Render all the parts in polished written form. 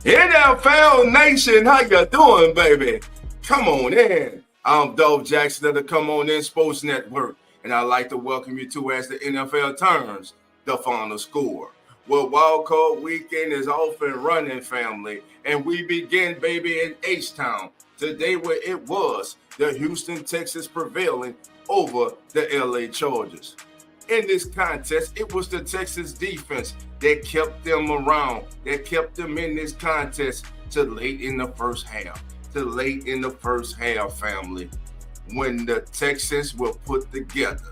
NFL Nation, how you doing, baby? Come on in. I'm Dove Jackson of the Come On In Sports Network, and I'd like to welcome you to, as the NFL turns, the final score. Well, Wildcard weekend is off and running, family, and we begin, baby, in H-Town. Today where it was the Houston Texans prevailing over the LA Chargers. In this contest, it was the Texans defense that kept them around, that kept them in this contest to late in the first half. Family, when the Texans will put together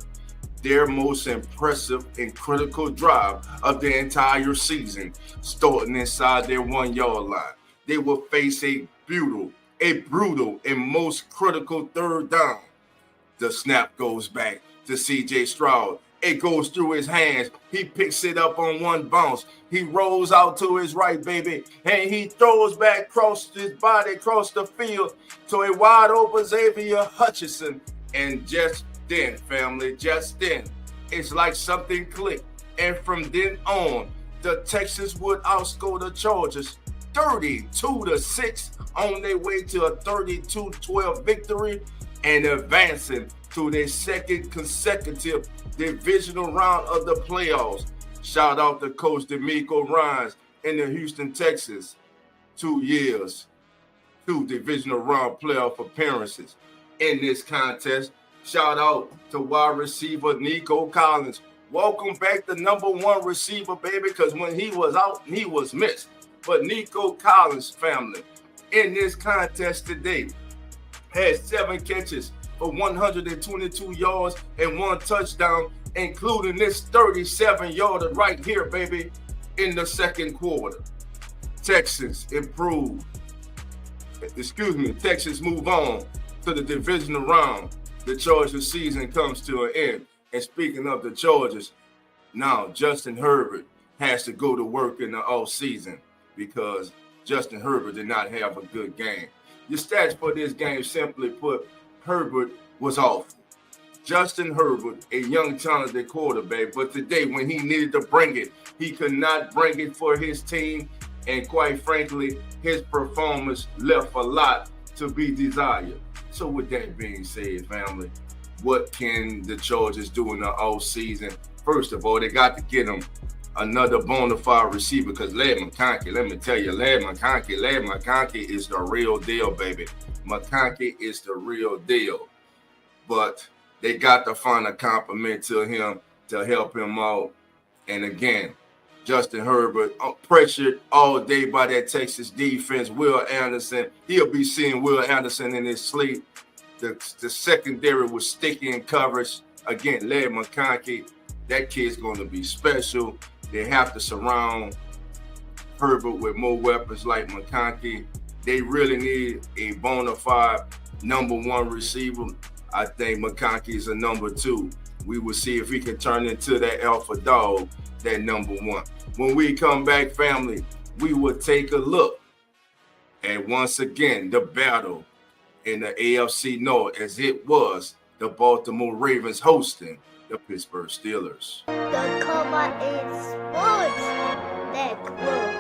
their most impressive and critical drive of the entire season, starting inside their 1 yard line. They will face a brutal and most critical third down. The snap goes back to CJ Stroud. It goes through his hands. He picks it up on one bounce. He rolls out to his right, baby, and he throws back across his body, across the field to a wide open Xavier Hutchinson. And just then, family, it's like something clicked. And from then on, the Texans would outscore the Chargers 32-6 on their way to a 32-12 victory and advancing to their second consecutive divisional round of the playoffs. Shout out to Coach D'Amico Ryans and the Houston Texans. 2 years, 2 divisional round playoff appearances in this contest. Shout out to wide receiver Nico Collins. Welcome back to number 1 receiver, baby, because when he was out, he was missed. But Nico Collins, family, in this contest today, had 7 catches for 122 yards and 1 touchdown, including this 37-yarder right here, baby, in the second quarter. Texans move on to the divisional round. The Chargers season comes to an end. And speaking of the Chargers, now Justin Herbert has to go to work in the offseason because Justin Herbert did not have a good game. The stats for this game, simply put, Herbert was awful. Justin Herbert, a young, talented quarterback, but today when he needed to bring it, he could not bring it for his team. And quite frankly, his performance left a lot to be desired. So with that being said, family, what can the Chargers do in the offseason? First of all, they got to get him another bona fide receiver because Ladd McConkey, let me tell you, Ladd McConkey is the real deal, baby. McConkey is the real deal. But they got to find a compliment to him to help him out. And again, Justin Herbert, pressured all day by that Texas defense. Will Anderson, he'll be seeing Will Anderson in his sleep. The secondary was sticky in coverage. Again, Ladd McConkey, that kid's going to be special. They have to surround Herbert with more weapons like McConkey. They really need a bona fide number 1 receiver. I think McConkey is a number 2. We will see if he can turn into that alpha dog, that number 1. When we come back, family, we will take a look at, once again, the battle in the AFC North as it was the Baltimore Ravens hosting the Pittsburgh Steelers. The Come On In Sports Network.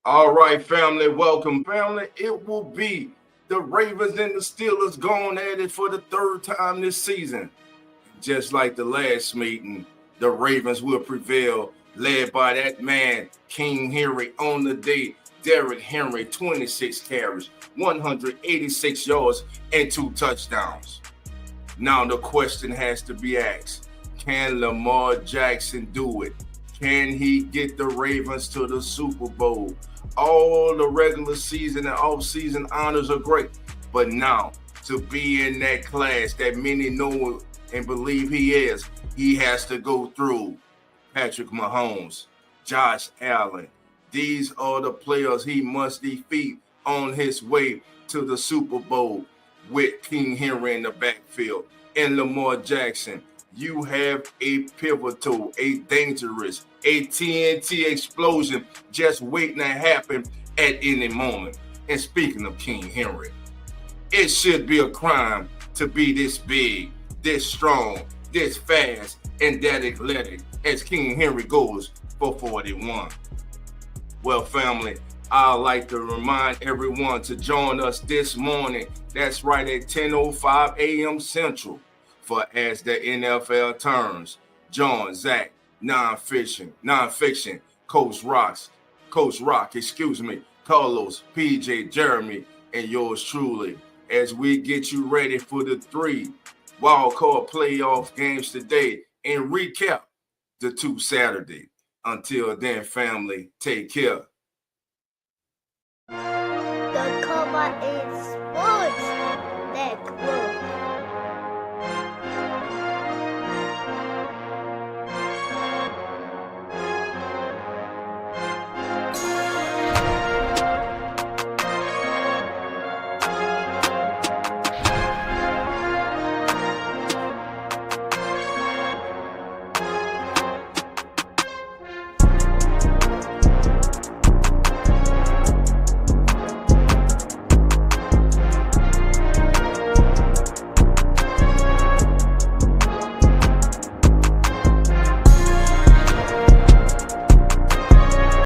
All right, family, welcome, family. It will be the Ravens and the Steelers going at it for the 3rd time this season. Just like the last meeting, the Ravens will prevail, led by that man, King Henry, on the day. Derrick Henry, 26 carries, 186 yards, and 2 touchdowns. Now the question has to be asked, can Lamar Jackson do it? Can he get the Ravens to the Super Bowl? All the regular season and off-season honors are great, but now to be in that class that many know and believe he is, he has to go through Patrick Mahomes, Josh Allen. These are the players he must defeat on his way to the Super Bowl with King Henry in the backfield. And Lamar Jackson, you have a pivotal, a dangerous, a TNT explosion just waiting to happen at any moment. And speaking of King Henry, it should be a crime to be this big, this strong, this fast, and that athletic as King Henry goes for 41. Well, family, I'd like to remind everyone to join us this morning. That's right at 10:05 a.m. Central for As the NFL Turns. John, Zach, Nonfiction, Coach Rock, Carlos, PJ, Jeremy, and yours truly, as we get you ready for the 3 Wildcard playoff games today and recap the 2 Saturday. Until then, family, take care. The Cover is Sports Network.